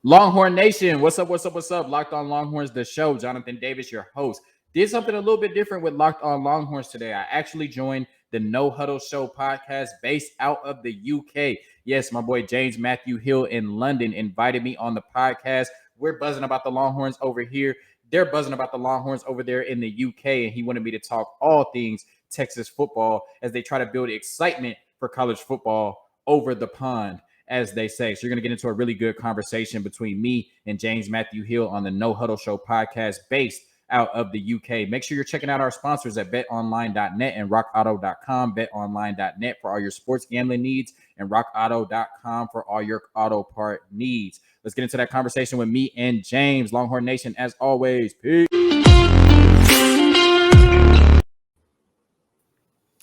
Longhorn Nation, what's up? Locked on Longhorns, the show. Jonathan Davis, your host. Did something a little bit different with Locked on Longhorns today. I actually joined the No Huddle Show podcast based out of the UK. Yes, my boy James Mathew Hill in London invited me on the podcast. We're buzzing about the Longhorns over here. They're buzzing about the Longhorns over there in the UK, and he wanted me to talk all things Texas football as they try to build excitement for college football over the pond, as they say. So you're going to get into a really good conversation between me and James Mathew Hill on the No Huddle Show podcast based out of the UK. Make sure you're checking out our sponsors at betonline.net and rockauto.com. Betonline.net for all your sports gambling needs and rockauto.com for all your auto part needs. Let's get into that conversation with me and James. Longhorn Nation, as always. Peace.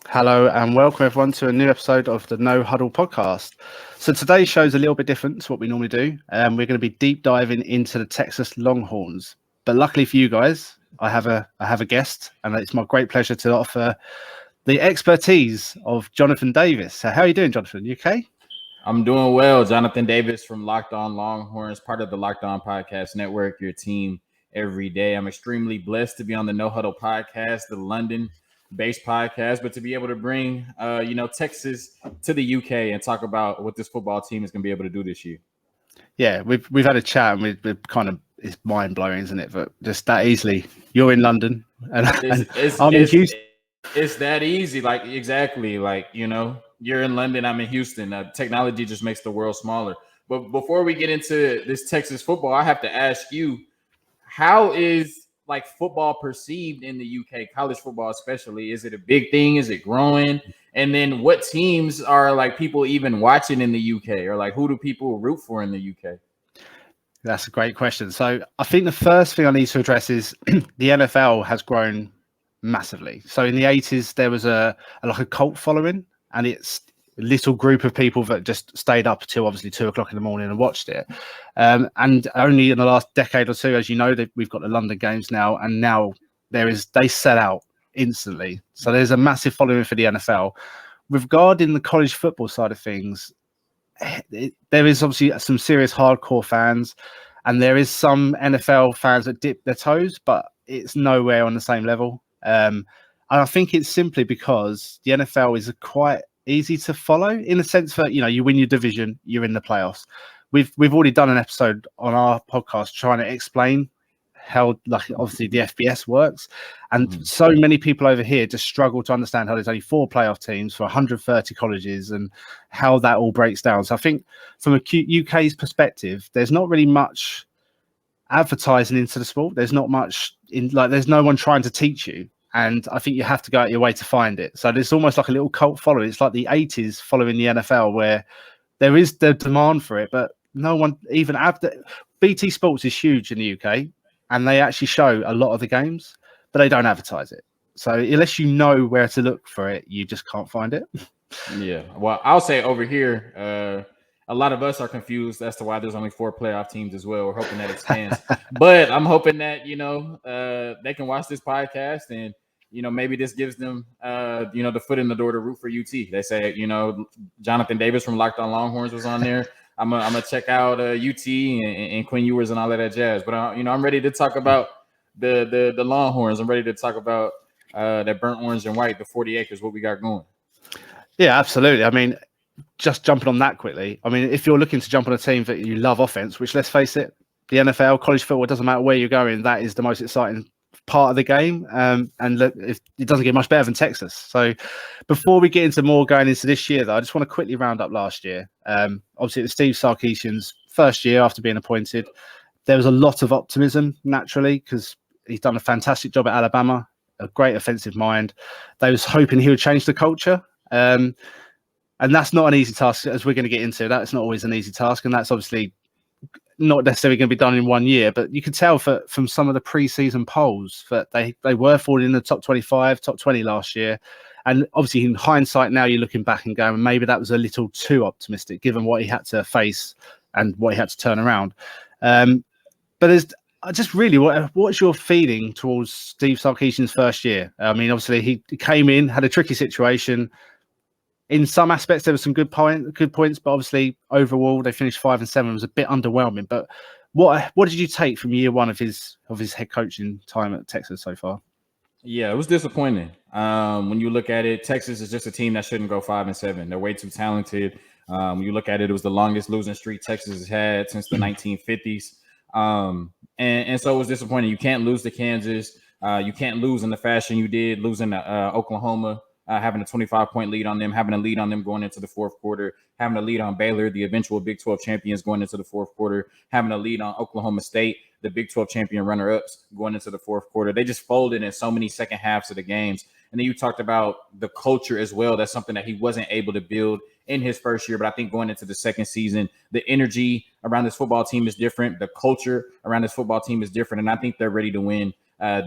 Hello and welcome everyone to a new episode of the No Huddle podcast. So today's show is a little bit different to what we normally do. We're going to be deep diving into the Texas Longhorns. But luckily for you guys, I have a guest, and it's my great pleasure to offer the expertise of Jonathan Davis. So how are you doing, Jonathan? You okay? I'm doing well. Jonathan Davis from Locked on Longhorns, part of the Locked on Podcast Network, your team every day. I'm extremely blessed to be on the No Huddle podcast, the London-based podcast, but to be able to bring, Texas to the UK and talk about what this football team is going to be able to do this year. Yeah, we've had a chat, and we've kind of, it's mind blowing, isn't it? But just that easily, you're in London, and I'm in Houston. It's that easy, like exactly, like you're in London, I'm in Houston. Technology just makes the world smaller. But before we get into this Texas football, I have to ask you, how is like football perceived in the UK, college football especially? Is it a big thing? Is it growing? And then what teams are like people even watching in the UK, or like who do people root for in the UK? That's a great question. So I think the first thing I need to address is the NFL has grown massively. So in the 80s, there was a cult following, and it's a little group of people that just stayed up till obviously 2 o'clock in the morning and watched it. And only in the last decade or two, as you know, we've got the London games now, and now they sell out instantly. So there's a massive following for the NFL. Regarding the college football side of things, there is obviously some serious hardcore fans, and there is some NFL fans that dip their toes, but it's nowhere on the same level. And I think it's simply because the NFL is quite easy to follow in the sense that, you win your division, you're in the playoffs. We've already done an episode on our podcast trying to explain how, like, obviously the FBS works, and so many people over here just struggle to understand how there's only 4 playoff teams for 130 colleges and how that all breaks down. So I think from a UK's perspective, there's not really much advertising into the sport. There's not much there's no one trying to teach you, and I think you have to go out your way to find it. So there's almost like a little cult following. It's like the 80s following the NFL, where there is the demand for it, but no one even BT Sports is huge in the UK, and they actually show a lot of the games, but they don't advertise it. So unless you know where to look for it, you just can't find it. Yeah. Well, I'll say over here, a lot of us are confused as to why there's only 4 playoff teams as well. We're hoping that expands, but I'm hoping that, they can watch this podcast and, maybe this gives them, the foot in the door to root for UT. They say, Jonathan Davis from Locked on Longhorns was on there. I'm gonna check out UT and Quinn Ewers and all of that jazz. But I'm ready to talk about the Longhorns. I'm ready to talk about that burnt orange and white, the 40 acres, what we got going. Yeah, absolutely. I mean, just jumping on that quickly. I mean, if you're looking to jump on a team that you love offense, which, let's face it, the NFL, college football, it doesn't matter where you're going, that is the most exciting part of the game. And look, it doesn't get much better than Texas. So before we get into more going into this year, though, I just want to quickly round up last year. Obviously, it was Steve Sarkisian's first year after being appointed. There was a lot of optimism, naturally, because he's done a fantastic job at Alabama, a great offensive mind. They was hoping he would change the culture. And that's not an easy task, as we're going to get into. That's not always an easy task, and that's obviously not necessarily going to be done in 1 year. But you could tell from some of the preseason polls that they were falling in the top 25, top 20 last year. And obviously, in hindsight, now you're looking back and going, maybe that was a little too optimistic, given what he had to face and what he had to turn around. But there's just really, what's your feeling towards Steve Sarkisian's first year? I mean, obviously, he came in, had a tricky situation. in some aspects there were some good points, but obviously overall they finished 5-7. It was a bit underwhelming. But what did you take from year one of his head coaching time at Texas so far? Yeah, it was disappointing. When you look at it, Texas is just a team that shouldn't go 5-7. They're way too talented. When you look at it, it was the longest losing streak Texas has had since the 1950s. And so it was disappointing. You can't lose to Kansas. You can't lose in the fashion you did, losing to Oklahoma, having a 25-point lead on them, having a lead on them going into the fourth quarter, having a lead on Baylor, the eventual Big 12 champions, going into the fourth quarter, having a lead on Oklahoma State, the Big 12 champion runner-ups, going into the fourth quarter. They just folded in so many second halves of the games. And then you talked about the culture as well. That's something that he wasn't able to build in his first year. But I think going into the second season, the energy around this football team is different. The culture around this football team is different. And I think they're ready to win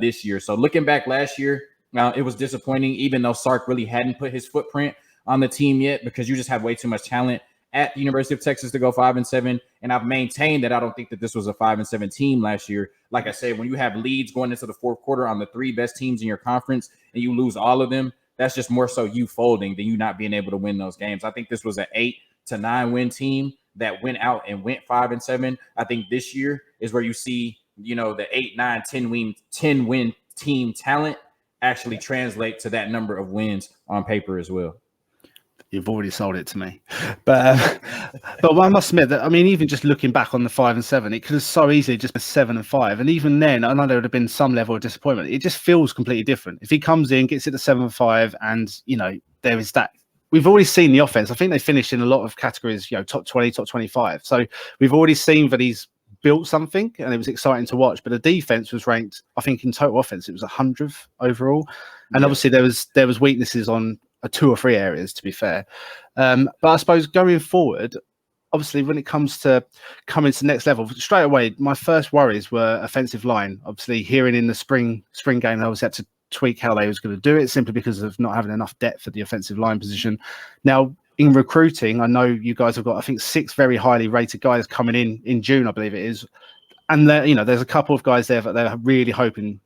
this year. So looking back last year, it was disappointing, even though Sark really hadn't put his footprint on the team yet, because you just have way too much talent at the University of Texas to go 5-7. And I've maintained that I don't think that this was a 5-7 team last year. Like I said, when you have leads going into the fourth quarter on the three best teams in your conference and you lose all of them, that's just more so you folding than you not being able to win those games. I think this was an 8-9 win team that went out and went 5-7. I think this year is where you see, the 8, 9, 10 win team talent actually translate to that number of wins on paper as well. You've already sold it to me, but I must admit that, I mean, even just looking back on the 5-7, it could have so easily just been 7-5, and even then, I know there would have been some level of disappointment. It just feels completely different if he comes in, gets it to 7-5, and there is that. We've already seen the offense. I think they finished in a lot of categories, top 20, top 25. So we've already seen that he's built something, and it was exciting to watch. But the defense was ranked, I think, in total offense, it was 100th overall, and obviously there was weaknesses on 2 or 3 areas, to be fair. But I suppose going forward, obviously, when it comes to coming to the next level, straight away, my first worries were offensive line. Obviously, hearing in the spring game, they obviously had to tweak how they was going to do it, simply because of not having enough depth for the offensive line position. Now, in recruiting, I know you guys have got, I think, 6 very highly rated guys coming in June, I believe it is. And there's a couple of guys there that they're really hoping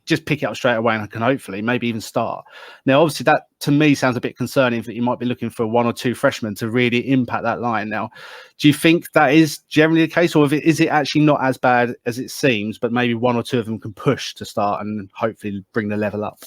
just pick it up straight away and can hopefully maybe even start. Now, obviously, that to me sounds a bit concerning, that you might be looking for 1 or 2 freshmen to really impact that line. Now, do you think that is generally the case, or is it actually not as bad as it seems, but maybe 1 or 2 of them can push to start and hopefully bring the level up?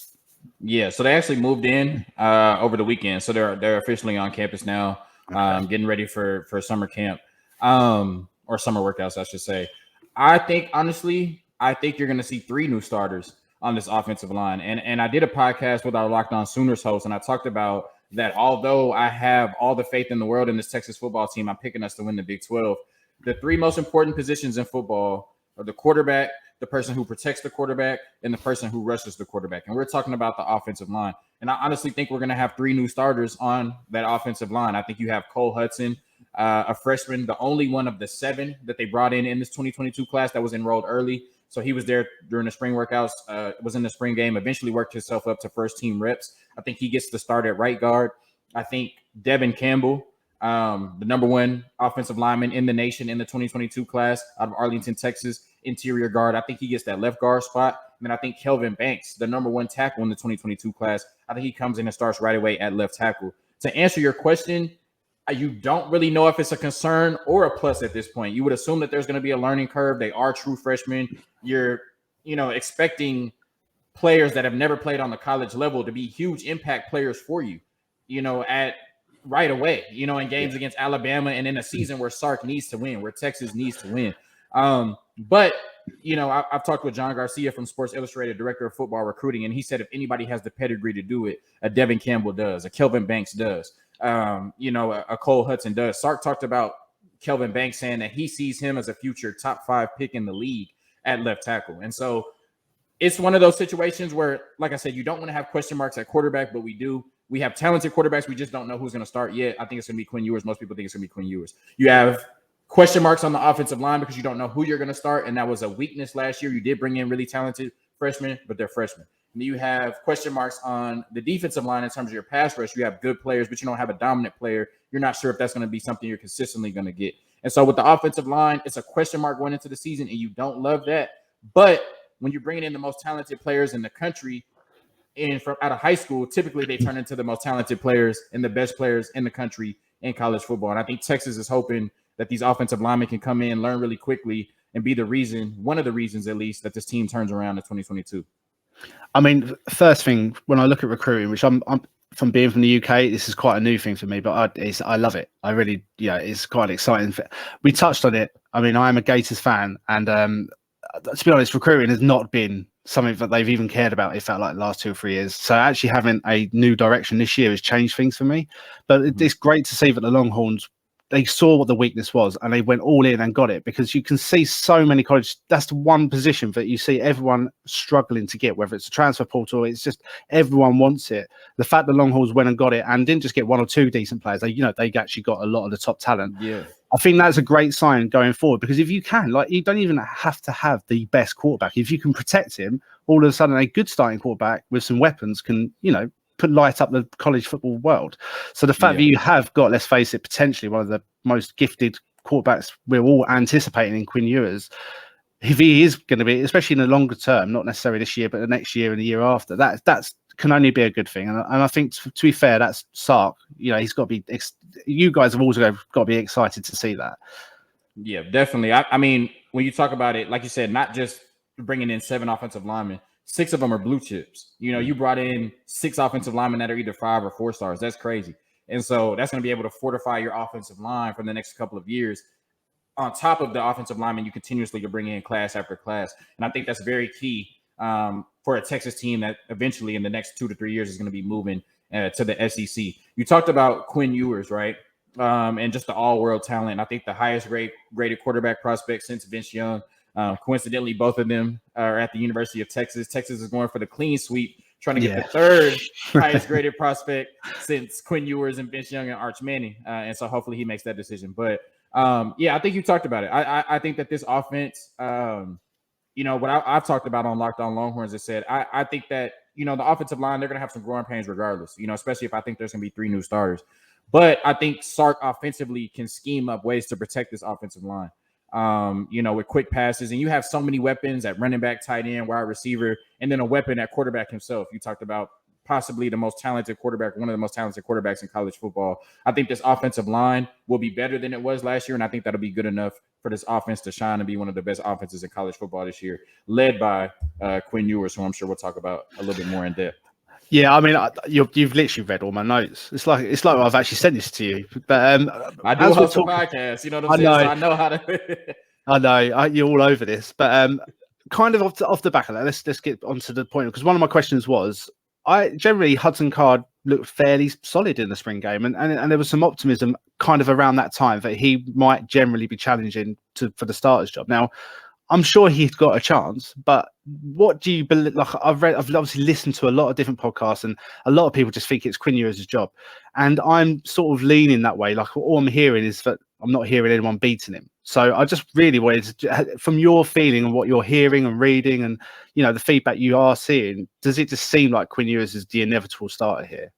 Yeah, so they actually moved in over the weekend, so they're officially on campus now, getting ready for summer camp or summer workouts, I should say. I think you're going to see 3 new starters on this offensive line. And I did a podcast with our Locked On Sooners host, and I talked about that although I have all the faith in the world in this Texas football team, I'm picking us to win the Big 12. The 3 most important positions in football are the quarterback, the person who protects the quarterback, and the person who rushes the quarterback. And we're talking about the offensive line. And I honestly think we're going to have 3 new starters on that offensive line. I think you have Cole Hudson, a freshman, the only one of the 7 that they brought in this 2022 class that was enrolled early. So he was there during the spring workouts, was in the spring game, eventually worked himself up to first team reps. I think he gets to start at right guard. I think Devin Campbell, the number 1 offensive lineman in the nation in the 2022 class out of Arlington, Texas, interior guard. I think he gets that left guard spot. And then I think Kelvin Banks, the number 1 tackle in the 2022 class, I think he comes in and starts right away at left tackle. To answer your question, you don't really know if it's a concern or a plus at this point. You would assume that there's going to be a learning curve. They are true freshmen. You're, expecting players that have never played on the college level to be huge impact players for you, at right away, in games against Alabama and in a season where Sark needs to win, where Texas needs to win. But I've talked with John Garcia from Sports Illustrated, director of football recruiting, and he said if anybody has the pedigree to do it, a Devin Campbell does, a Kelvin Banks does. A Cole Hudson does. Sark talked about Kelvin Banks saying that he sees him as a future top 5 pick in the league at left tackle. And so it's one of those situations where, like I said, you don't want to have question marks at quarterback, but we do. We have talented quarterbacks. We just don't know who's going to start yet. I think it's going to be Quinn Ewers. Most people think it's going to be Quinn Ewers. You have question marks on the offensive line because you don't know who you're going to start, and that was a weakness last year. You did bring in really talented freshmen, but they're freshmen. And you have question marks on the defensive line in terms of your pass rush. You have good players, but you don't have a dominant player. You're not sure if that's going to be something you're consistently going to get. And so with the offensive line, it's a question mark going into the season, and you don't love that. But when you're bringing in the most talented players in the country, and from out of high school, typically they turn into the most talented players and the best players in the country in college football. And I think Texas is hoping that these offensive linemen can come in, learn really quickly, and be one of the reasons at least, that this team turns around in 2022. I mean, first thing, when I look at recruiting, which I'm from being from the UK, this is quite a new thing for me, but I love it. I really, it's quite exciting. We touched on it. I mean, I am a Gators fan, and to be honest, recruiting has not been something that they've even cared about, it felt like, the last 2 or 3 years. So actually having a new direction this year has changed things for me. But it's great to see that the Longhorns, they saw what the weakness was and they went all in and got it, because you can see so many colleges. That's the one position that you see everyone struggling to get, whether it's a transfer portal, it's just everyone wants it. The fact that Longhorns went and got it and didn't just get 1 or 2 decent players, they actually got a lot of the top talent. Yeah. I think that's a great sign going forward, because if you can, you don't even have to have the best quarterback. If you can protect him, all of a sudden a good starting quarterback with some weapons can, light up the college football world. So the fact that you have got, let's face it, potentially one of the most gifted quarterbacks we're all anticipating in Quinn Ewers, if he is going to be, especially in the longer term, not necessarily this year, but the next year and the year after, that's can only be a good thing. And I think, to be fair, that's Sark. He's got to be. You guys have also got to be excited to see that. Yeah, definitely. I mean, when you talk about it, like you said, not just bringing in 7 offensive linemen, 6 of them are blue chips. You brought in 6 offensive linemen that are either 5 or 4 stars. That's crazy. And so that's going to be able to fortify your offensive line for the next couple of years. On top of the offensive linemen, you continuously can bring in class after class. And I think that's very key for a Texas team that eventually in the next 2 to 3 years is going to be moving to the SEC. You talked about Quinn Ewers, right? And just the all-world talent. I think the highest graded quarterback prospect since Vince Young. Coincidentally, both of them are at the University of Texas. Texas is going for the clean sweep, trying to get the 3rd highest graded prospect since Quinn Ewers and Vince Young and Arch Manning. And so hopefully he makes that decision. But I think you talked about it. I think that this offense, what I've talked about on Locked On Longhorns is said, I think that, the offensive line, they're going to have some growing pains regardless, especially if I think there's going to be 3 new starters. But I think Sark offensively can scheme up ways to protect this offensive line. With quick passes, and you have so many weapons at running back, tight end, wide receiver, and then a weapon at quarterback himself. You talked about possibly the most talented quarterback, one of the most talented quarterbacks in college football. I think this offensive line will be better than it was last year, and I think that'll be good enough for this offense to shine and be one of the best offenses in college football this year, led by Quinn Ewers, who I'm sure we'll talk about a little bit more in depth. Yeah, I mean, you've literally read all my notes. It's like I've actually sent this to you. But I do host a podcast. You know what I'm saying? So I know how to. I know you're all over this, but kind of off the back of that, let's get onto the point, because one of my questions was, Hudson Card looked fairly solid in the spring game, and there was some optimism kind of around that time that he might generally be challenging for the starter's job. Now, I'm sure he's got a chance, but what do you believe? Like, I've obviously listened to a lot of different podcasts, and a lot of people just think it's Quinn Ewers' job, and I'm sort of leaning that way. Like, all I'm hearing is that I'm not hearing anyone beating him. So I just really wanted to, from your feeling and what you're hearing and reading, and the feedback you are seeing, does it just seem like Quinn Ewers is the inevitable starter here?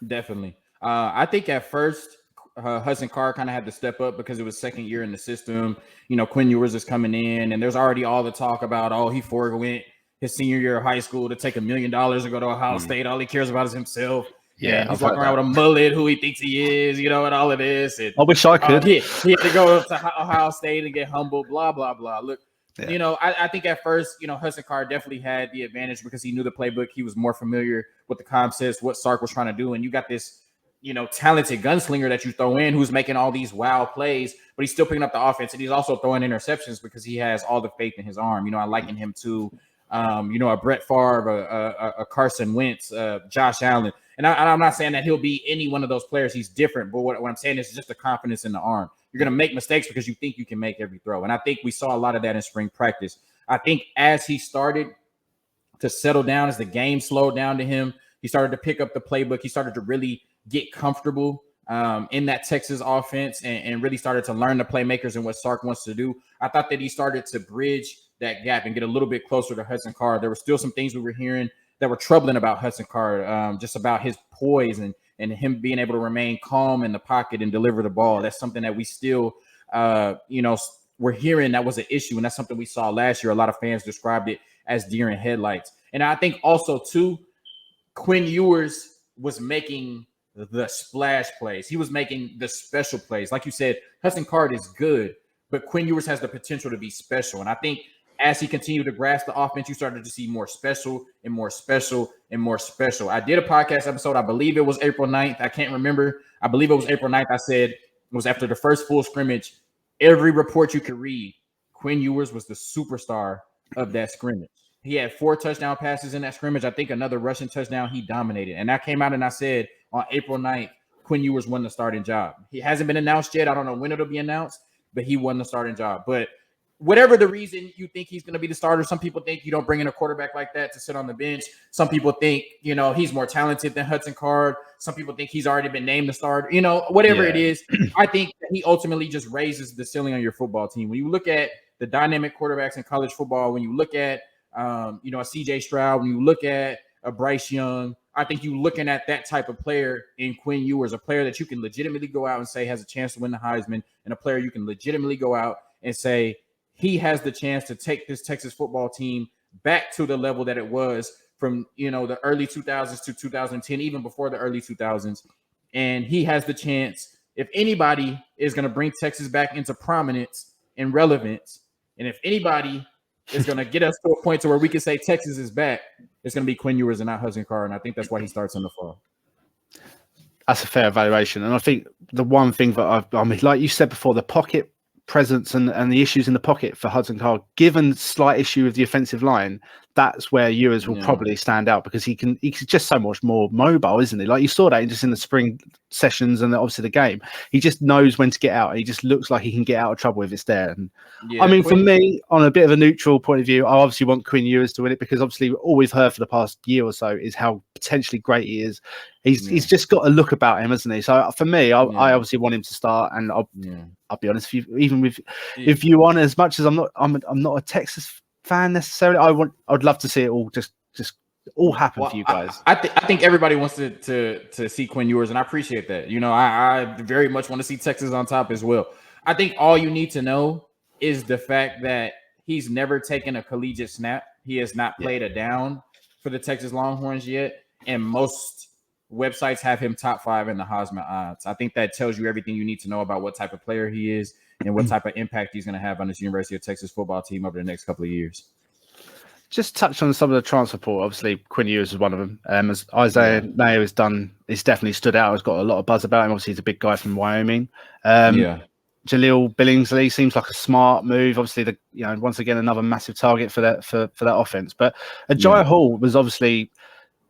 Definitely. I think at first, Hudson Card kind of had to step up because it was second year in the system. Quinn Ewers is coming in, and there's already all the talk about, he forwent his senior year of high school to take $1 million and go to Ohio State. All he cares about is himself. Yeah, he's walking around with a mullet, who he thinks he is, and all of this. And, I wish I could. He had to go to Ohio State and get humbled, blah, blah, blah. Look, I think at first, Hudson Card definitely had the advantage because he knew the playbook. He was more familiar with the concepts, what Sark was trying to do. And you got this, talented gunslinger that you throw in who's making all these wow plays, but he's still picking up the offense. And he's also throwing interceptions because he has all the faith in his arm. I liken him to, a Brett Favre, a Carson Wentz, Josh Allen. And I'm not saying that he'll be any one of those players. He's different. But what I'm saying is just the confidence in the arm. You're going to make mistakes because you think you can make every throw. And I think we saw a lot of that in spring practice. I think as he started to settle down, as the game slowed down to him, he started to pick up the playbook. He started to really get comfortable in that Texas offense and really started to learn the playmakers and what Sark wants to do. I thought that he started to bridge that gap and get a little bit closer to Hudson Card. There were still some things we were hearing that were troubling about Hudson Card, just about his poise and him being able to remain calm in the pocket and deliver the ball. That's something that we still, we're hearing that was an issue, and that's something we saw last year. A lot of fans described it as deer in headlights. And I think also, too, Quinn Ewers was making the splash plays. He was making the special plays. Like you said, Hudson Card is good, but Quinn Ewers has the potential to be special. And I think as he continued to grasp the offense, you started to see more special and more special and more special. I did a podcast episode. I believe it was April 9th. I can't remember. I believe it was April 9th. I said it was after the first full scrimmage. Every report you could read, Quinn Ewers was the superstar of that scrimmage. He had 4 touchdown passes in that scrimmage. I think another rushing touchdown. He dominated. And I came out and I said on April 9th, Quinn Ewers won the starting job. He hasn't been announced yet. I don't know when it'll be announced, but he won the starting job. But whatever the reason you think he's going to be the starter, some people think you don't bring in a quarterback like that to sit on the bench. Some people think, he's more talented than Hudson Card. Some people think he's already been named the starter. Whatever it is, I think that he ultimately just raises the ceiling on your football team. When you look at the dynamic quarterbacks in college football, when you look at, a CJ Stroud, when you look at a Bryce Young, I think you're looking at that type of player in Quinn Ewers, a player that you can legitimately go out and say has a chance to win the Heisman, and a player you can legitimately go out and say he has the chance to take this Texas football team back to the level that it was from, the early 2000s to 2010, even before the early 2000s. And he has the chance, if anybody is going to bring Texas back into prominence and relevance, and if anybody is going to get us to a point to where we can say Texas is back, it's going to be Quinn Ewers and not Hudson Card. And I think that's why he starts in the fall. That's a fair evaluation. And I think the one thing that I mean, like you said before, the pocket presence and the issues in the pocket for Hudson Card, given slight issue with the offensive line, that's where Ewers will probably stand out, because he's just so much more mobile, isn't he? Like you saw that just in the spring sessions and obviously the game. He just knows when to get out. And he just looks like he can get out of trouble if it's there. And I mean, for me, on a bit of a neutral point of view, I obviously want Quinn Ewers to win it, because obviously all we've heard for the past year or so is how potentially great he is. He's just got a look about him, hasn't he? So for me, I obviously want him to start. And I'll be honest, if you want, as much as I'm not a Texas fan necessarily, I'd love to see it all just all happen for you guys. I think everybody wants to see Quinn Ewers, and I appreciate that. I very much want to see Texas on top as well. I think all you need to know is the fact that he's never taken a collegiate snap. He has not played a down for the Texas Longhorns yet, and most websites have him top 5 in the Heisman odds. I think that tells you everything you need to know about what type of player he is and what type of impact he's going to have on this University of Texas football team over the next couple of years. Just touch on some of the transfer portal. Obviously, Quinn Ewers is one of them. As Isaiah Nayo has done, he's definitely stood out. Has got a lot of buzz about him. Obviously, he's a big guy from Wyoming. Jaleel Billingsley seems like a smart move. Obviously, once again another massive target for that offense. But Agiye Hall was obviously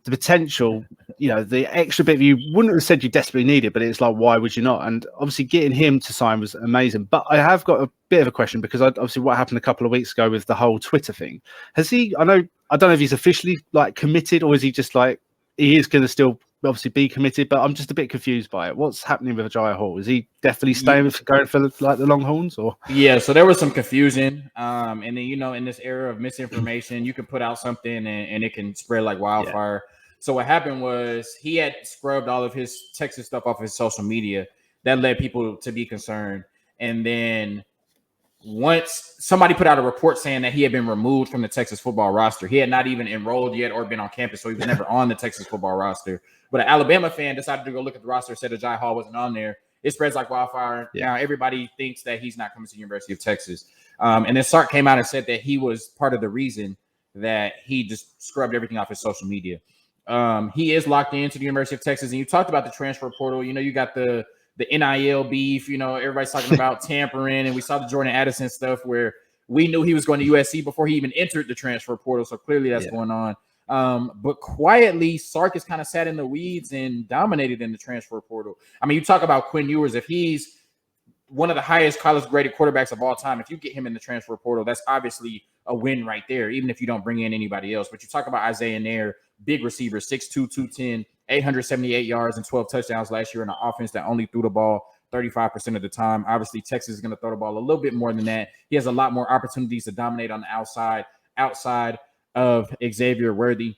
the potential, the extra bit you wouldn't have said you desperately needed, but it's like, why would you not? And obviously getting him to sign was amazing. But I have got a bit of a question, because obviously what happened a couple of weeks ago with the whole Twitter thing. Has he, I don't know if he's officially committed, or is he just he is going to still obviously be committed, but I'm just a bit confused by it. What's happening with Agiye Hall? Is he definitely going for the Longhorns, or? Yeah, so there was some confusion. And then, in this era of misinformation, you can put out something and it can spread like wildfire. So what happened was he had scrubbed all of his Texas stuff off his social media. That led people to be concerned. And then once somebody put out a report saying that he had been removed from the Texas football roster, he had not even enrolled yet or been on campus, so he was never on the Texas football roster. But an Alabama fan decided to go look at the roster and said Agiye Hall wasn't on there. It spreads like wildfire. Now everybody thinks that he's not coming to the University of Texas. And then Sark came out and said that he was part of the reason that he just scrubbed everything off his social media. He is locked into the University of Texas. And you talked about the transfer portal. You got the NIL beef. Everybody's talking about tampering. And we saw the Jordan Addison stuff where we knew he was going to USC before he even entered the transfer portal. So clearly that's going on. But quietly, Sark has kind of sat in the weeds and dominated in the transfer portal. I mean, you talk about Quinn Ewers. If he's one of the highest college graded quarterbacks of all time, if you get him in the transfer portal, that's obviously a win right there, even if you don't bring in anybody else. But you talk about Isaiah Nair, big receiver, 6'2", 210, 878 yards and 12 touchdowns last year in an offense that only threw the ball 35% of the time. Obviously, Texas is going to throw the ball a little bit more than that. He has a lot more opportunities to dominate on the outside of Xavier Worthy.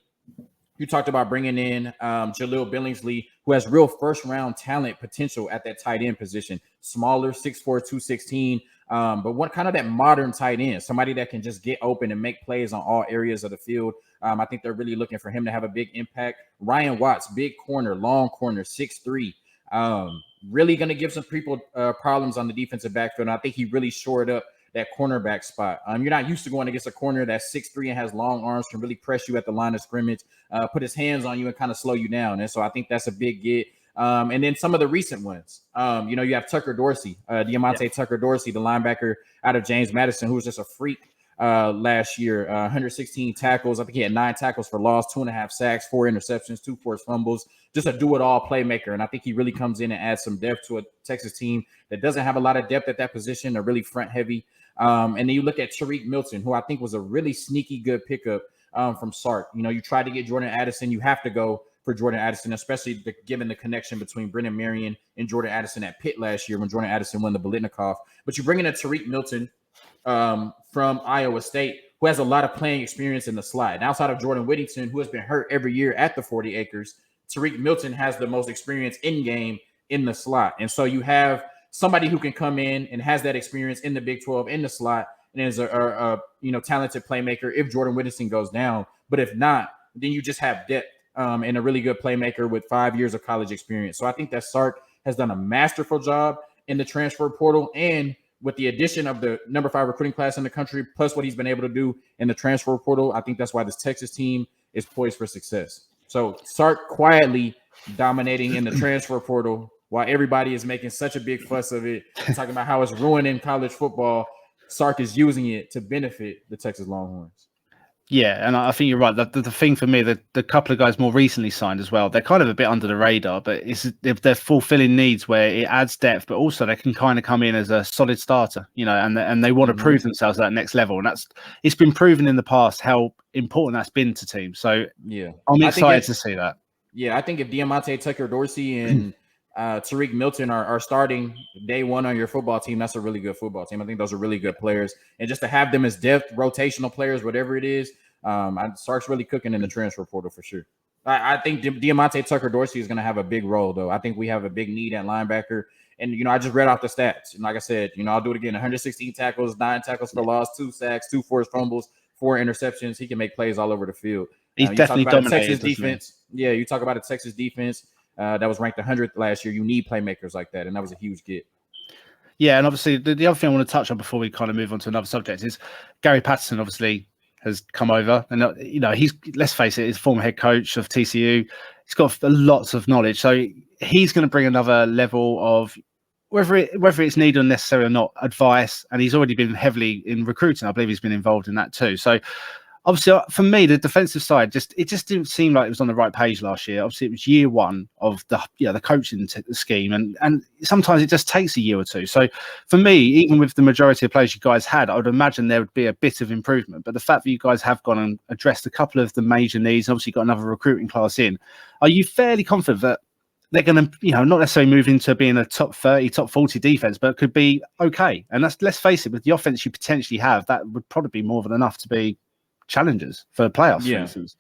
You talked about bringing in Jaleel Billingsley, who has real first-round talent potential at that tight end position. Smaller, 6'4", 216. But what kind of that modern tight end, somebody that can just get open and make plays on all areas of the field. I think they're really looking for him to have a big impact. Ryan Watts, big corner, long corner, 6'3". Really going to give some people problems on the defensive backfield. And I think he really shored up that cornerback spot. You're not used to going against a corner that's 6'3" and has long arms, can really press you at the line of scrimmage, put his hands on you and kind of slow you down. And so I think that's a big get. And then some of the recent ones, you have Tucker Dorsey, Tucker Dorsey, the linebacker out of James Madison, who was just a freak last year, 116 tackles. I think he had 9 tackles for loss, 2.5 sacks, 4 interceptions, 2 forced fumbles, just a do-it-all playmaker. And I think he really comes in and adds some depth to a Texas team that doesn't have a lot of depth at that position. They're really front-heavy. And then you look at Tariq Milton, who I think was a really sneaky good pickup from Sark. You tried to get Jordan Addison. You have to go for Jordan Addison, especially given the connection between Brennan Marion and Jordan Addison at Pitt last year when Jordan Addison won the Biletnikoff. But you bring in a Tariq Milton from Iowa State, who has a lot of playing experience in the slot. And outside of Jordan Whittington, who has been hurt every year at the 40 acres, Tariq Milton has the most experience in game in the slot. And so you have somebody who can come in and has that experience in the Big 12 in the slot and is a talented playmaker if Jordan Whittington goes down. But if not, then you just have depth and a really good playmaker with 5 years of college experience. So I think that Sark has done a masterful job in the transfer portal, and with the addition of the number 5 recruiting class in the country, plus what he's been able to do in the transfer portal, I think that's why this Texas team is poised for success. So Sark quietly dominating in the transfer portal while everybody is making such a big fuss of it, talking about how it's ruining college football. Sark is using it to benefit the Texas Longhorns. Yeah, and I think you're right. The thing for me, the couple of guys more recently signed as well, they're kind of a bit under the radar, but they're fulfilling needs where it adds depth, but also they can kind of come in as a solid starter, and they want to prove themselves at that next level. And it's been proven in the past how important that's been to teams. So yeah, I'm excited to see that. Yeah, I think if Diamante Tucker Dorsey and Tariq Milton are starting day one on your football team, that's a really good football team. I think those are really good players. And just to have them as depth, rotational players, whatever it is, Sark's really cooking in the transfer portal for sure. I think Diamante Tucker Dorsey is going to have a big role, though. I think we have a big need at linebacker. And, I just read off the stats. And like I said, I'll do it again. 116 tackles, 9 tackles for loss, 2 sacks, 2 forced fumbles, 4 interceptions. He can make plays all over the field. He's definitely dominated. Texas defense. Yeah, you talk about a Texas defense that was ranked 100th last year. You need playmakers like that, and that was a huge get. Yeah, and obviously the other thing I want to touch on before we kind of move on to another subject is Gary Patterson obviously has come over, and he's, let's face it, he's former head coach of TCU. He's got lots of knowledge, so he's going to bring another level of whether it's needed or necessary or not, advice. And he's already been heavily in recruiting. I believe he's been involved in that too. So obviously, for me, the defensive side it just didn't seem like it was on the right page last year. Obviously, it was year one of the coaching scheme, and sometimes it just takes a year or two. So for me, even with the majority of players you guys had, I would imagine there would be a bit of improvement. But the fact that you guys have gone and addressed a couple of the major needs, obviously got another recruiting class in, are you fairly confident that they're going to, not necessarily move into being a top 30, top 40 defense, but it could be okay? And let's face it, with the offense you potentially have, that would probably be more than enough to be challenges for playoffs, for instance.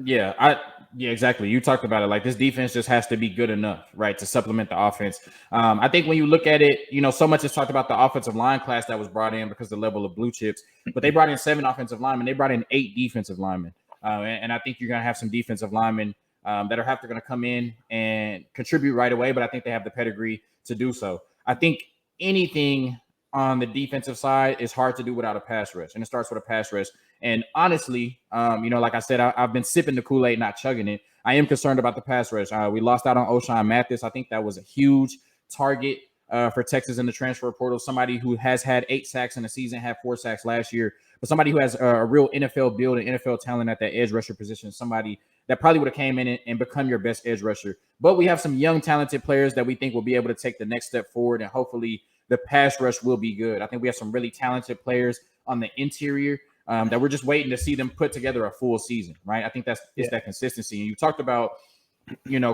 Yeah, exactly. You talked about it. Like, this defense just has to be good enough, right, to supplement the offense. I think when you look at it, so much is talked about the offensive line class that was brought in because of the level of blue chips, but they brought in 7 offensive linemen. They brought in 8 defensive linemen. And I think you're going to have some defensive linemen that are going to come in and contribute right away, but I think they have the pedigree to do so. I think anything on the defensive side is hard to do without a pass rush, and it starts with a pass rush. And honestly, like I said, I've been sipping the Kool-Aid, not chugging it. I am concerned about the pass rush. We lost out on O'Shawn Mathis. I think that was a huge target for Texas in the transfer portal. Somebody who has had 8 sacks in the season, had 4 sacks last year, but somebody who has a real NFL build and NFL talent at that edge rusher position, somebody that probably would have came in and become your best edge rusher. But we have some young, talented players that we think will be able to take the next step forward, and hopefully the pass rush will be good. I think we have some really talented players on the interior that we're just waiting to see them put together a full season, right? I think it's that consistency. And you talked about,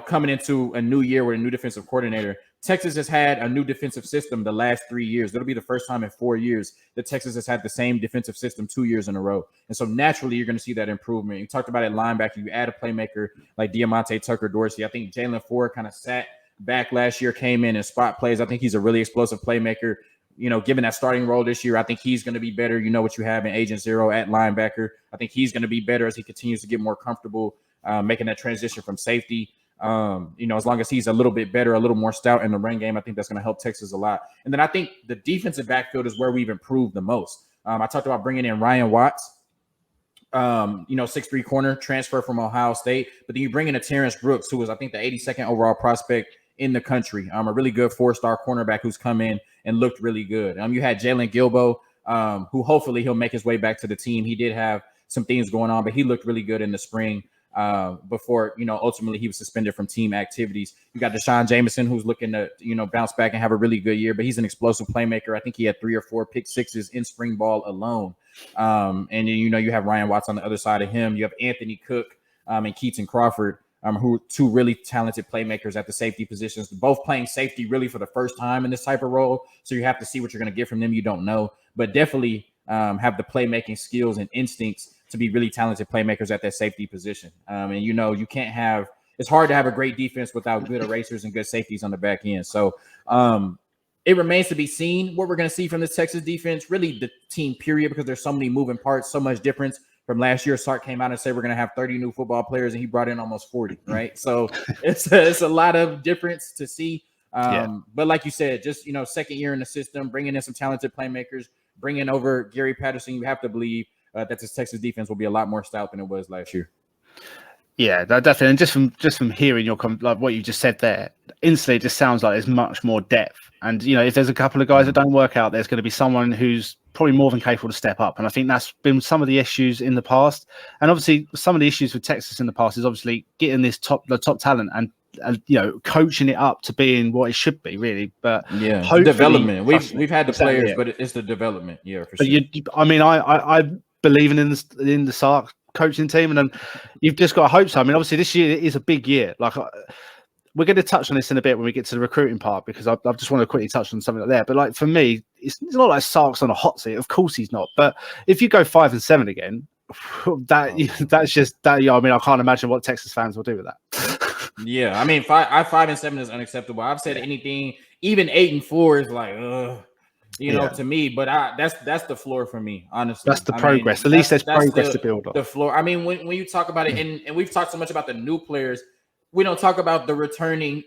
coming into a new year with a new defensive coordinator. Texas has had a new defensive system the last 3 years. That'll be the first time in 4 years that Texas has had the same defensive system 2 years in a row. And so naturally, you're going to see that improvement. You talked about it, linebacker. You add a playmaker like Diamante Tucker Dorsey. I think Jalen Ford kind of sat back last year, came in and spot plays. I think he's a really explosive playmaker. given that starting role this year, I think he's going to be better. You know what you have in Agent Zero at linebacker. I think he's going to be better as he continues to get more comfortable making that transition from safety. As long as he's a little bit better, a little more stout in the run game, I think that's going to help Texas a lot. And then I think the defensive backfield is where we've improved the most. I talked about bringing in Ryan Watts, 6'3" corner, transfer from Ohio State. But then you bring in a Terrence Brooks, who was, I think, the 82nd overall prospect in the country. A really good 4-star cornerback who's come in and looked really good. You had Jalen Gilbo, who hopefully he'll make his way back to the team. He did have some things going on, but he looked really good in the spring. Before ultimately he was suspended from team activities. You got Deshaun Jameson, who's looking to bounce back and have a really good year, but he's an explosive playmaker. I think he had 3 or 4 pick sixes in spring ball alone. And then you have Ryan Watts on the other side of him. You have Anthony Cook and Keaton Crawford, who are 2 really talented playmakers at the safety positions, both playing safety really for the first time in this type of role. So you have to see what you're going to get from them. You don't know, but definitely have the playmaking skills and instincts to be really talented playmakers at that safety position. And you can't have, it's hard to have a great defense without good erasers and good safeties on the back end. So it remains to be seen what we're going to see from this Texas defense, really the team period, because there's so many moving parts, so much difference from last year. Sark came out and said we're going to have 30 new football players, and he brought in almost 40, right? So it's a lot of difference to see. But like you said, just, second year in the system, bringing in some talented playmakers, bringing over Gary Patterson, you have to believe that this Texas defense will be a lot more stout than it was last year. Yeah, definitely. And just from hearing your what you just said there, instantly it just sounds like there's much more depth. And if there's a couple of guys that don't work out, there's going to be someone who's probably more than capable to step up. And I think that's been some of the issues in the past. And obviously, some of the issues with Texas in the past is obviously getting the top talent and coaching it up to being what it should be, really. But development. We've had the players, but it's the development. Yeah, for sure. I believe in the Sark coaching team, and then you've just got to hope so. I mean, obviously this year is a big year. Like we're going to touch on this in a bit when we get to the recruiting part, because I just want to quickly touch on something like that. But like for me, it's not like Sark's on a hot seat. Of course he's not. But if you go 5-7 again, that's just that. I mean, I can't imagine what Texas fans will do with that. Yeah, I mean, 5-7 is unacceptable. I've said anything, even 8-4 is like, to me, but that's the floor for me, honestly. That's the progress. At least there's progress to build on. The floor. I mean, when you talk about it, and we've talked so much about the new players, we don't talk about the returning,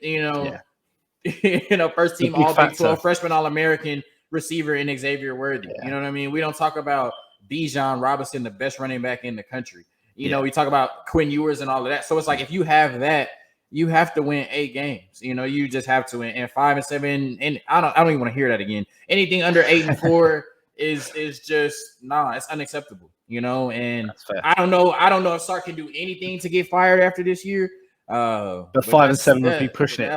first team All Big 12 freshman All-American receiver in Xavier Worthy. Yeah. You know what I mean? We don't talk about Bijan Robinson, the best running back in the country. We talk about Quinn Ewers and all of that. So it's like, if you have that, you have to win 8 games. You just have to win. And 5-7, and I don't even want to hear that again. Anything under 8-4 is just it's unacceptable. And I don't know if Sark can do anything to get fired after this year. But 5-7 would be pushing it.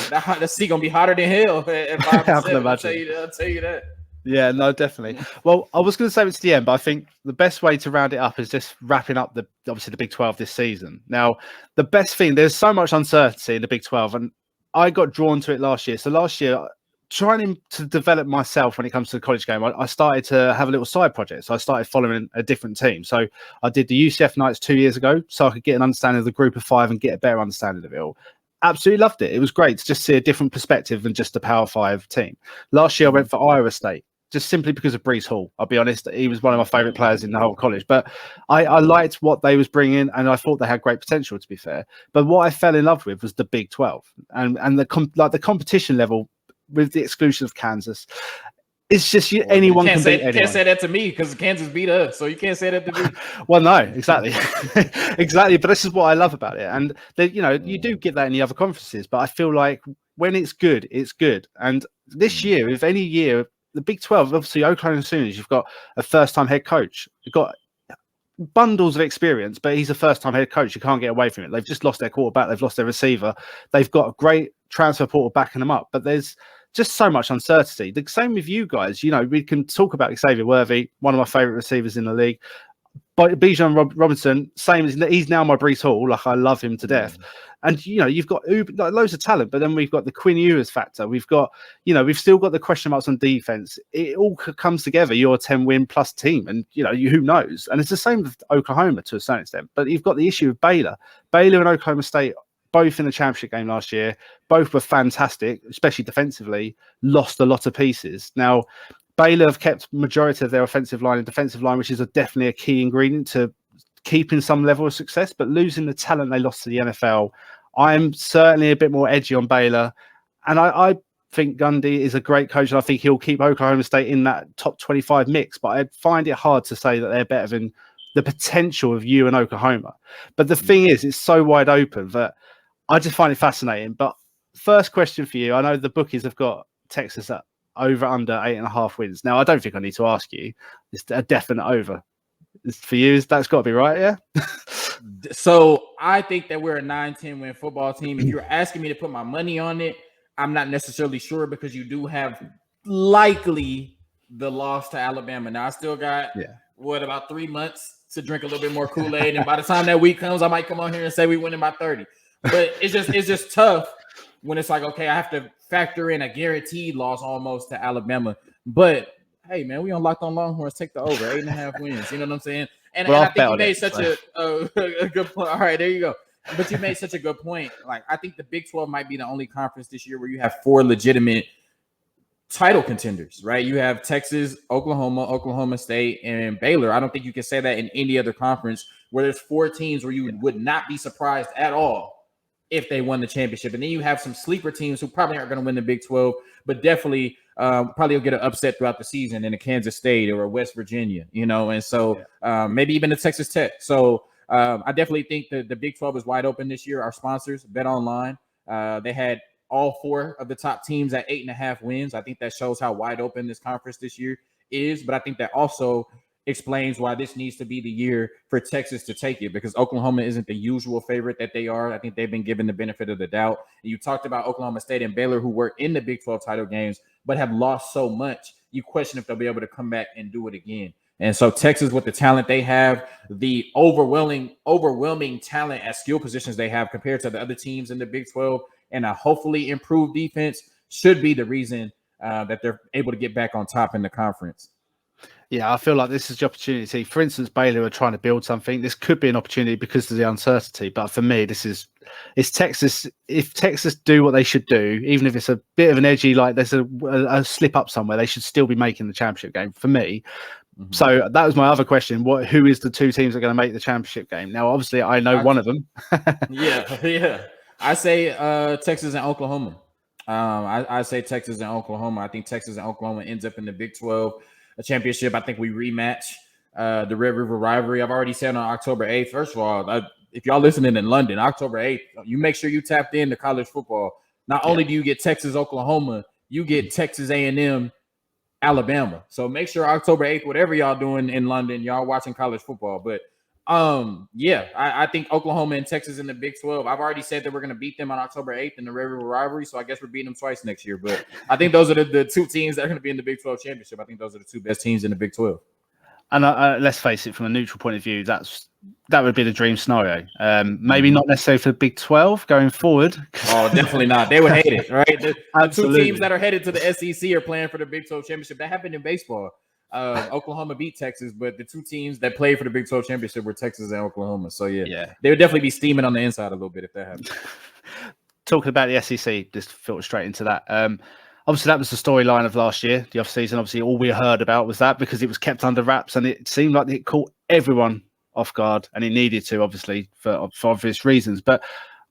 The seat gonna be hotter than hell at 5-7. I'll tell you that. Yeah, no, definitely. Well, I was going to say it's the end, but I think the best way to round it up is just wrapping up obviously the Big 12 this season. Now, the best thing, there's so much uncertainty in the Big 12, and I got drawn to it last year. So last year, trying to develop myself when it comes to the college game, I started to have a little side project. So I started following a different team. So I did the UCF Knights 2 years ago, so I could get an understanding of the group of 5 and get a better understanding of it all. Absolutely loved it. It was great to just see a different perspective than just a Power 5 team. Last year, I went for Iowa State, just simply because of Breece Hall. I'll be honest, he was one of my favourite players in the whole college. But I liked what they was bringing, and I thought they had great potential, to be fair. But what I fell in love with was the Big 12 and the competition level, with the exclusion of Kansas. It's just anyone can beat anyone. You can't say that to me because Kansas beat us, so you can't say that to me. Well, no, exactly. Exactly. But this is what I love about it. And, you do get that in the other conferences, but I feel like when it's good, it's good. And this year, if any year, the Big 12, obviously Oklahoma Sooners, you've got a first-time head coach. You've got bundles of experience, but he's a first-time head coach. You can't get away from it. They've just lost their quarterback. They've lost their receiver. They've got a great transfer portal backing them up. But there's just so much uncertainty. The same with you guys. We can talk about Xavier Worthy, one of my favourite receivers in the league. But Bijan Robinson, same as he's now my Breece Hall. Like, I love him to death. And you've got loads of talent, but then we've got the Quinn Ewers factor. We've got, we've still got the question marks on defense. It all comes together. You're a 10-win plus team, and who knows? And it's the same with Oklahoma to a certain extent. But you've got the issue of Baylor and Oklahoma State. both in the championship game last year. Both were fantastic, especially defensively. Lost a lot of pieces. Now, Baylor have kept majority of their offensive line and defensive line, which is definitely a key ingredient to keeping some level of success. But losing the talent they lost to the NFL, I'm certainly a bit more edgy on Baylor. And I think Gundy is a great coach, and I think he'll keep Oklahoma State in that top 25 mix. But I find it hard to say that they're better than the potential of you and Oklahoma. But the thing is, it's so wide open that I just find it fascinating. But first question for you, I know the bookies have got Texas at over under 8.5 wins. Now, I don't think I need to ask you. It's a definite over. For you, that's got to be right, yeah? So I think that we're a 9-10 win football team. If you're asking me to put my money on it, I'm not necessarily sure because you do have likely the loss to Alabama. Now, I still got, about 3 months to drink a little bit more Kool-Aid. And by the time that week comes, I might come on here and say we winning by 30. But it's just tough when it's like, okay, I have to factor in a guaranteed loss almost to Alabama. But hey, man, we on Locked On Longhorns. Take the over 8.5 wins. You know what I'm saying? And I think you made such a good point. All right, there you go. But you made such a good point. Like, I think the Big 12 might be the only conference this year where you have 4 legitimate title contenders, right? You have Texas, Oklahoma State, and Baylor. I don't think you can say that in any other conference where there's 4 teams where you would not be surprised at all if they won the championship. And then you have some sleeper teams who probably aren't going to win the Big 12, but definitely probably will get an upset throughout the season in a Kansas State or a West Virginia, and so maybe even a Texas Tech. So I definitely think that the Big 12 is wide open this year. Our sponsors, BetOnline, they had all 4 of the top teams at 8.5 wins. I think that shows how wide open this conference this year is, but I think that also explains why this needs to be the year for Texas to take it, because Oklahoma isn't the usual favorite that they are. I think they've been given the benefit of the doubt. And you talked about Oklahoma State and Baylor, who were in the Big 12 title games, but have lost so much. You question if they'll be able to come back and do it again. And so Texas, with the talent they have, the overwhelming talent at skill positions they have compared to the other teams in the Big 12, and a hopefully improved defense should be the reason that they're able to get back on top in the conference. Yeah, I feel like this is the opportunity. For instance, Baylor are trying to build something. This could be an opportunity because of the uncertainty. But for me, it's Texas. If Texas do what they should do, even if it's a bit of an edgy, like there's a slip up somewhere, they should still be making the championship game for me. Mm-hmm. So that was my other question. Who is the 2 teams that are going to make the championship game? Now, obviously, I know one of them. Yeah. I say Texas and Oklahoma. I say Texas and Oklahoma. I think Texas and Oklahoma ends up in the Big 12 championship. I think we rematch the Red River rivalry. I've already said on October 8th. First of all, if y'all listening in London, October 8th, you make sure you tapped into college football. Not only do you get Texas, Oklahoma, you get Texas A&M, Alabama. So make sure October 8th, whatever y'all doing in London, y'all watching college football. But I think Oklahoma and Texas in the Big 12. I've already said that we're going to beat them on October 8th in the Red River rivalry, so I guess we're beating them twice next year. But I think those are the 2 teams that are going to be in the Big 12 championship. I think those are the 2 best teams in the Big 12. And let's face it, from a neutral point of view, that would be the dream scenario. Maybe not necessarily for the Big 12 going forward. Oh, definitely not. They would hate it, right? The 2 teams that are headed to the SEC are playing for the Big 12 championship. That happened in baseball. Oklahoma beat Texas, but the 2 teams that played for the Big 12 championship were Texas and Oklahoma. So yeah, they would definitely be steaming on the inside a little bit if that happened. Talking about the SEC, just filter straight into that. Obviously, that was the storyline of last year, the offseason. Obviously, all we heard about was that because it was kept under wraps, and it seemed like it caught everyone off guard, and it needed to, obviously, for obvious reasons. But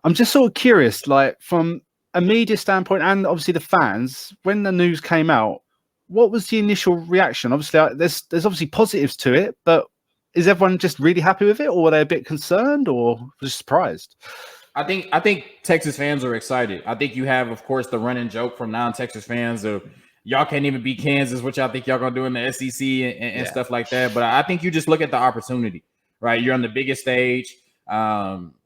I'm just sort of curious, like from a media standpoint, and obviously the fans, when the news came out, what was the initial reaction? Obviously, there's obviously positives to it, but is everyone just really happy with it, or were they a bit concerned, or just surprised? I think Texas fans are excited. I think you have, of course, the running joke from non-Texas fans of y'all can't even beat Kansas, what y'all think y'all gonna do in the SEC and stuff like that. But I think you just look at the opportunity, right? You're on the biggest stage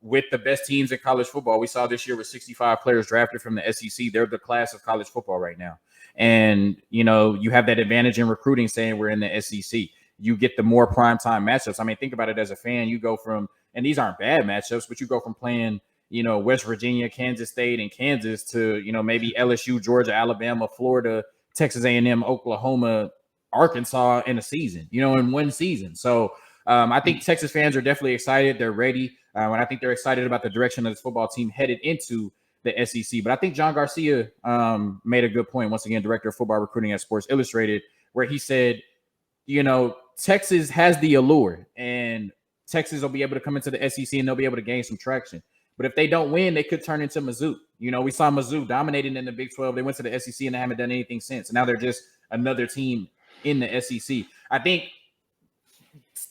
with the best teams in college football. We saw this year with 65 players drafted from the SEC. They're the class of college football right now. And, you have that advantage in recruiting saying we're in the SEC. You get the more primetime matchups. I mean, think about it as a fan. You go from, and these aren't bad matchups, but you go from playing, West Virginia, Kansas State, and Kansas to, maybe LSU, Georgia, Alabama, Florida, Texas A&M, Oklahoma, Arkansas in a season, in one season. So I think Texas fans are definitely excited. They're ready. And I think they're excited about the direction of this football team headed into the SEC. But I think John Garcia made a good point, once again, director of football recruiting at Sports Illustrated, where he said, Texas has the allure, and Texas will be able to come into the SEC and they'll be able to gain some traction. But if they don't win, they could turn into Mizzou. We saw Mizzou dominating in the Big 12. They went to the SEC and they haven't done anything since. And now they're just another team in the SEC. I think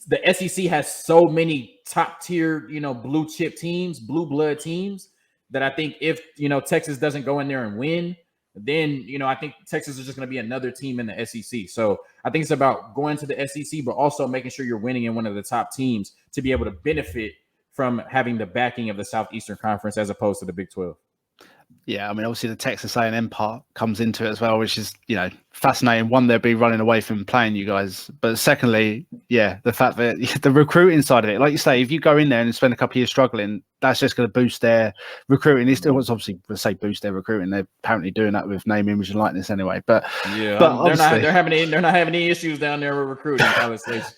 the SEC has so many top tier, blue chip teams, blue blood teams, that I think if, Texas doesn't go in there and win, then, I think Texas is just going to be another team in the SEC. So I think it's about going to the SEC, but also making sure you're winning in one of the top teams to be able to benefit from having the backing of the Southeastern Conference as opposed to the Big 12. Yeah, I mean, obviously the Texas A&M part comes into it as well, which is, fascinating. One, they'll be running away from playing you guys. But secondly, the fact that the recruiting side of it, like you say, if you go in there and spend a couple of years struggling, that's just going to boost their recruiting. It's obviously going to say boost their recruiting. They're apparently doing that with name, image, and likeness anyway. But they're not having any issues down there with recruiting.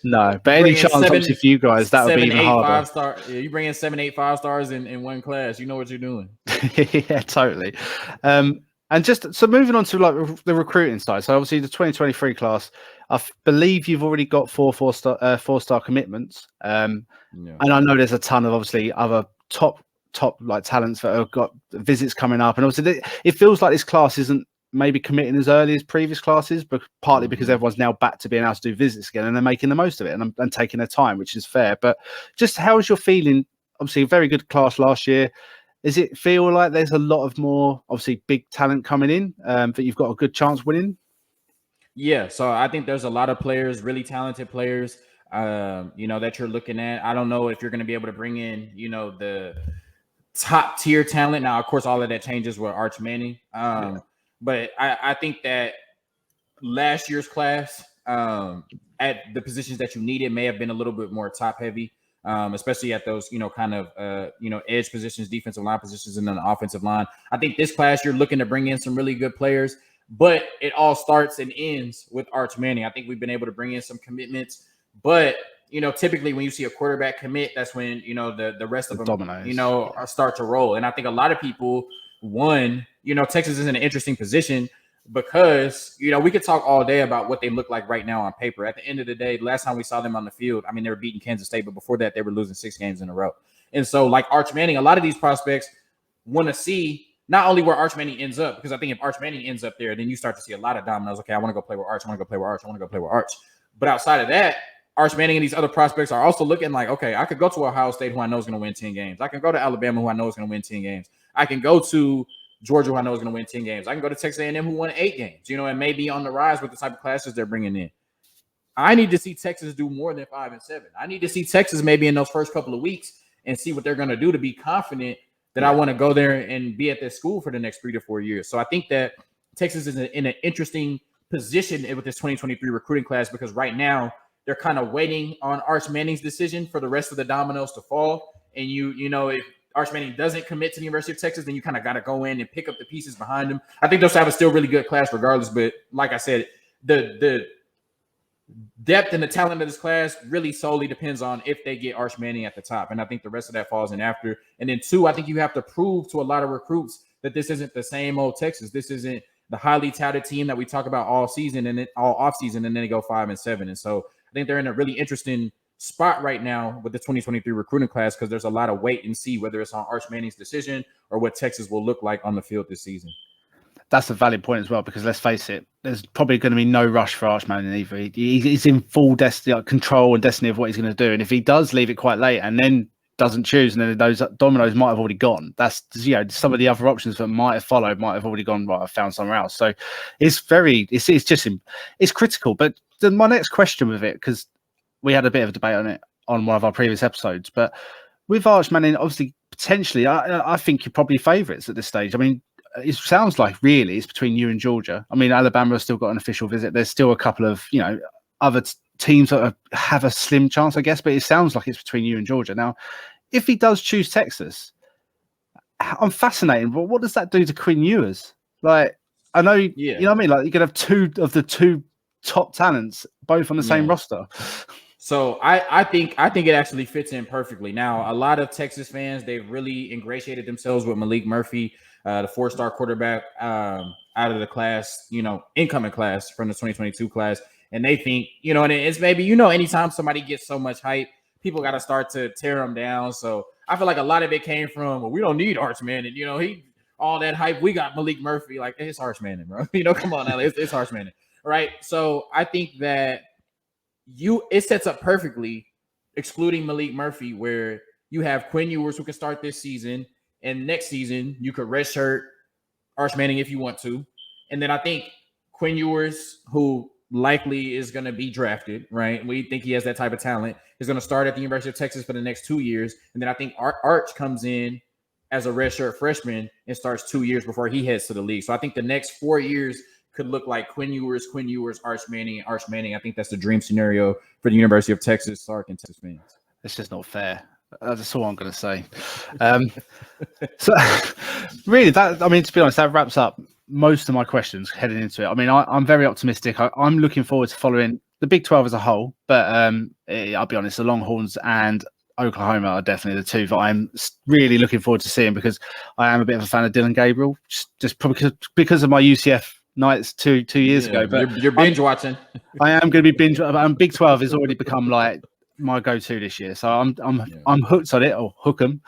No, but any chance obviously for you guys, that would be even harder. 5-star. Yeah, you bring in 7, 8, 5-stars in one class. You know what you're doing. Yeah, totally. And just so moving on to like the recruiting side. So obviously the 2023 class, I believe you've already got four-star commitments. And I know there's a ton of obviously other top like talents that have got visits coming up. And obviously it feels like this class isn't maybe committing as early as previous classes, but partly because everyone's now back to being able to do visits again and they're making the most of it and taking their time, which is fair. But just how is your feeling? Obviously a very good class last year. Does it feel like there's a lot of more, obviously, big talent coming in that you've got a good chance winning? Yeah, so I think there's a lot of players, really talented players, that you're looking at. I don't know if you're going to be able to bring in, the top tier talent. Now, of course, all of that changes with Arch Manning. But I think that last year's class at the positions that you needed may have been a little bit more top heavy. Especially at those, edge positions, defensive line positions, and then the offensive line. I think this class, you're looking to bring in some really good players, but it all starts and ends with Arch Manning. I think we've been able to bring in some commitments, but, typically when you see a quarterback commit, that's when, the rest of them, dominoes. Start to roll. And I think a lot of people, Texas is in an interesting position because, we could talk all day about what they look like right now on paper. At the end of the day, last time we saw them on the field, I mean, they were beating Kansas State, but before that, they were losing 6 games in a row. And so, like Arch Manning, a lot of these prospects want to see not only where Arch Manning ends up, because I think if Arch Manning ends up there, then you start to see a lot of dominoes. Okay, I want to go play with Arch. I want to go play with Arch. I want to go play with Arch. But outside of that, Arch Manning and these other prospects are also looking like, okay, I could go to Ohio State, who I know is going to win 10 games. I can go to Alabama, who I know is going to win 10 games. I can go to Georgia, who I know is going to win 10 games. I can go to Texas A&M, who won 8 games, and may be on the rise with the type of classes they're bringing in. I need to see Texas do more than 5 and 7. I need to see Texas maybe in those first couple of weeks and see what they're going to do to be confident that I want to go there and be at this school for the next 3 to 4 years. So I think that Texas is in an interesting position with this 2023 recruiting class because right now they're kind of waiting on Arch Manning's decision for the rest of the dominoes to fall. And if Arch Manning doesn't commit to the University of Texas, then you kind of got to go in and pick up the pieces behind him. I think they'll have a still really good class regardless. But like I said, the depth and the talent of this class really solely depends on if they get Arch Manning at the top. And I think the rest of that falls in after. And then 2, I think you have to prove to a lot of recruits that this isn't the same old Texas. This isn't the highly touted team that we talk about all season and all offseason, and then they go 5 and 7. And so I think they're in a really interesting spot right now with the 2023 recruiting class because there's a lot of wait and see whether it's on Arch Manning's decision or what Texas will look like on the field this season. That's a valid point as well because let's face it, there's probably going to be no rush for Arch Manning either. He's in full control and destiny of what he's going to do, and if he does leave it quite late and then doesn't choose, and then those dominoes might have already gone. That's some of the other options that might have followed might have already gone. Right, I found somewhere else. So it's critical. But my next question with it, because we had a bit of a debate on it on one of our previous episodes, but with Arch Manning, obviously, potentially, I think you're probably favourites at this stage. I mean, it sounds like really it's between you and Georgia. I mean, Alabama has still got an official visit. There's still a couple of, other teams that have a slim chance, I guess, but it sounds like it's between you and Georgia. Now, if he does choose Texas, I'm fascinated. But what does that do to Quinn Ewers? Like, I know, you know what I mean? Like, you could have 2 of the 2 top talents both on the same roster. So I think it actually fits in perfectly. Now, a lot of Texas fans, they've really ingratiated themselves with Malik Murphy, the 4-star quarterback out of the class, incoming class from the 2022 class. And they think, and it's maybe, anytime somebody gets so much hype, people got to start to tear them down. So I feel like a lot of it came from, well, we don't need Arch Manning. He all that hype. We got Malik Murphy. Like, it's Arch Manning, bro. Come on now. It's Arch Manning. Right. So I think that it sets up perfectly, excluding Malik Murphy, where you have Quinn Ewers who can start this season, and next season you could redshirt Arch Manning if you want to. And then I think Quinn Ewers, who likely is going to be drafted, right? We think he has that type of talent, is going to start at the University of Texas for the next 2 years. And then I think Arch comes in as a redshirt freshman and starts 2 years before he heads to the league. So I think the next 4 years could look like Quinn Ewers, Arch Manning. I think that's the dream scenario for the University of Texas, Sark, and Texas fans. It's just not fair. That's all I'm going to say. So, really, to be honest, that wraps up most of my questions heading into it. I mean, I'm very optimistic. I'm looking forward to following the Big 12 as a whole, but I'll be honest, the Longhorns and Oklahoma are definitely the two that I'm really looking forward to seeing, because I am a bit of a fan of Dylan Gabriel, just because of my UCF nights two years ago. But you're binge watching. I am going to be binge. Big 12 has already become like my go-to this year, so I'm hooked on it, or hook 'em.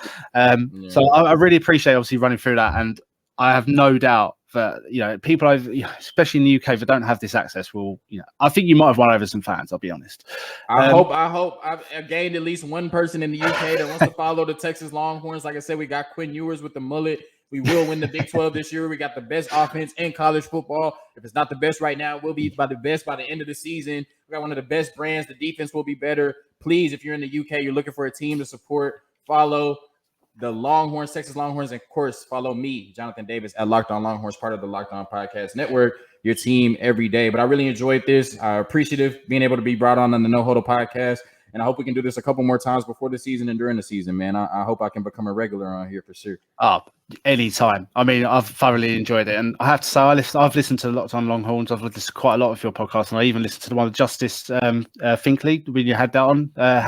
So I really appreciate obviously running through that, and I have no doubt that people over, especially in the UK, that don't have this access will, I think you might have won over some fans. I'll be honest. I hope I've gained at least one person in the UK that wants to follow the Texas Longhorns. Like I said, we got Quinn Ewers with the mullet. We will win the Big 12 this year. We got the best offense in college football. If it's not the best right now, it will be by the best by the end of the season. We got one of the best brands. The defense will be better. Please, if you're in the UK, you're looking for a team to support, follow the Longhorns, Texas Longhorns, and of course, follow me, Jonathan Davis, at Locked On Longhorns, part of the Locked On Podcast Network, your team every day. But I really enjoyed this. Appreciative being able to be brought on the No Huddle Podcast. And I hope we can do this a couple more times before the season and during the season, man. I hope I can become a regular on here for sure. Anytime. I mean, I've thoroughly enjoyed it. And I have to say, I've listened to Locked On Longhorns. I've listened to quite a lot of your podcasts. And I even listened to the one with Justice Finkley when you had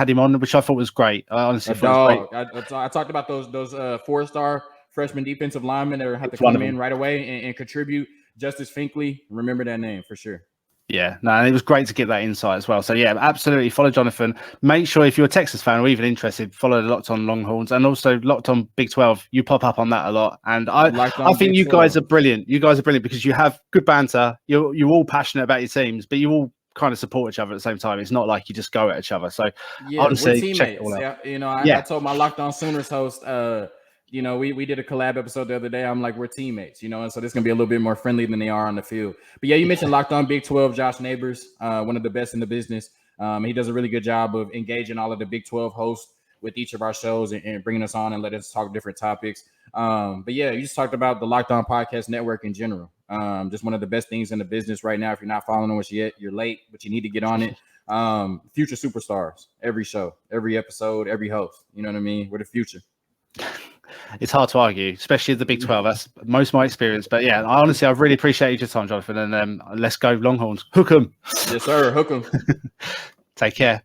him on, which I thought was great. I honestly thought it was great. I talked about those 4-star freshman defensive linemen that have to come in right away and contribute. Justice Finkley, remember that name for sure. Yeah, no, and it was great to get that insight as well. So yeah, absolutely follow Jonathan. Make sure if you're a Texas fan or even interested, follow the Locked On Longhorns and also Locked On Big 12. You pop up on that a lot, and I think you guys are brilliant. You guys are brilliant because you have good banter. You're all passionate about your teams, but you all kind of support each other at the same time. It's not like you just go at each other. So honestly, check it all out. I told my Locked On Sooners host. We did a collab episode the other day. I'm like, we're teammates, and so this is going to be a little bit more friendly than they are on the field. But yeah, you mentioned Locked On Big 12, Josh Neighbors, one of the best in the business. He does a really good job of engaging all of the Big 12 hosts with each of our shows and bringing us on and let us talk different topics. But yeah, you just talked about the Locked On Podcast Network in general. Just one of the best things in the business right now. If you're not following us yet, you're late, but you need to get on it. Future superstars, every show, every episode, every host. You know what I mean? We're the future. It's hard to argue, especially the Big 12. That's most of my experience. But yeah, I really appreciate your time, Jonathan. And let's go Longhorns. Hook 'em. Yes, sir. Hook 'em. Take care.